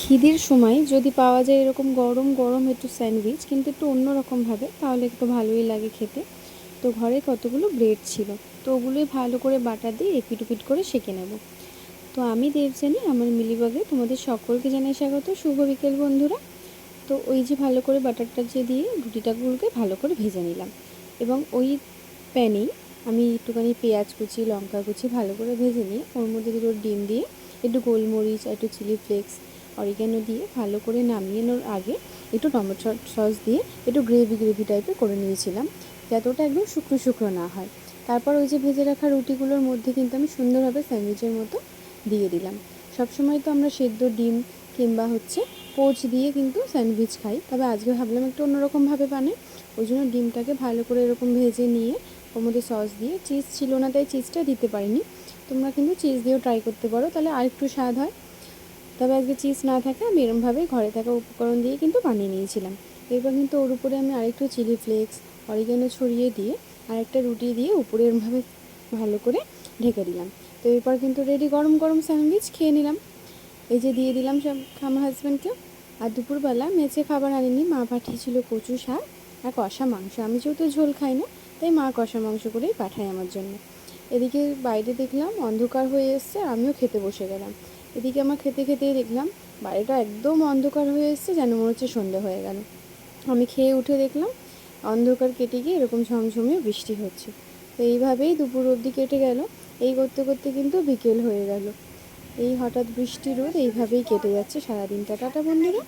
খিদের সময় যদি পাওয়া যায় এরকম গরম গরম একটু স্যান্ডউইচ, কিন্তু একটু অন্যরকমভাবে, তাহলে একটু ভালোই লাগে খেতে। তো ঘরে কতগুলো ব্রেড ছিল, তো ওগুলোই ভালো করে বাটার দিয়ে এপিট ওপিট করে সেঁকে নেব। তো আমি দেবযানী, আমার মিলিবাগে তোমাদের সকলকে জানাই স্বাগত। শুভ বিকেল বন্ধুরা। তো ওই যে ভালো করে বাটারটা যে দিয়ে রুটিটাগুলোকে ভালো করে ভেজে নিলাম, এবং ওই প্যানেই আমি একটুখানি পেঁয়াজ কুচি, লঙ্কা কুচি ভালো করে ভেজে নিয়ে ওর মধ্যে দুটো ডিম দিয়ে, একটু গোলমরিচ, একটু চিলি ফ্লেক্স, অরিগ্যানো দিয়ে ভালো করে নামিয়েনোর আগে একটু টমেটো সস দিয়ে একটু গ্রেভি গ্রেভি টাইপের করে নিয়েছিলাম, যাতে ওটা একদম শুকনো শুকনো না হয়। তারপর ওই যে ভেজে রাখা রুটিগুলোর মধ্যে কিন্তু আমি সুন্দরভাবে স্যান্ডউইচের মতো দিয়ে দিলাম। সবসময় তো আমরা সেদ্ধ ডিম কিংবা পোচ দিয়ে কিন্তু স্যান্ডউইচ খাই, তবে আজকে ভাবলাম একটু অন্যরকমভাবে বানাই। ওই জন্য ডিমটাকে ভালো করে এরকম ভেজে নিয়ে ওর মধ্যে সস দিয়ে, চিজ ছিল না তাই চিজটা দিতে পারিনি, তোমরা কিন্তু চিজ দিয়েও ট্রাই করতে পারো, তাহলে আর একটু স্বাদ হয়। তবে আজকে চিজ না থাকে আমি এরমভাবে ঘরে থাকা উপকরণ দিয়ে কিন্তু বানিয়ে নিয়েছিলাম। এরপর কিন্তু ওর উপরে আমি আরেকটু চিলি ফ্লেক্স, অরিগ্যানো ছড়িয়ে দিয়ে আরেকটা রুটি দিয়ে উপরে এরমভাবে ভালো করে ঢেকে দিলাম। তো এরপর কিন্তু রেডি গরম গরম স্যান্ডউইচ খেয়ে নিলাম। এই যে দিয়ে দিলাম সব আমার হাজব্যান্ডকে। আর দুপুরবেলা মেচে খাবার আনিনি, মা পাঠিয়েছিল কচু শাক আর কষা মাংস। আমি যেহেতু ঝোল খাই না, তাই মা কষা মাংস করেই পাঠায় আমার জন্য। এদিকে বাইরে দেখলাম অন্ধকার হয়ে এসছে, আমিও খেতে বসে গেলাম। এদিকে আমার খেতে খেতেই দেখলাম বাড়িটা একদম অন্ধকার হয়ে এসছে, যেন মনে হচ্ছে সন্ধে হয়ে গেল। আমি খেয়ে উঠে দেখলাম অন্ধকার কেটে গিয়ে এরকম ঝমঝমিয়ে বৃষ্টি হচ্ছে। তো এইভাবেই দুপুর অবধি কেটে গেল। এই করতে করতে কিন্তু বিকেল হয়ে গেল। এই হঠাৎ বৃষ্টি রোদ এইভাবেই কেটে যাচ্ছে সারাদিনটা। টাটা বন্ধুরা।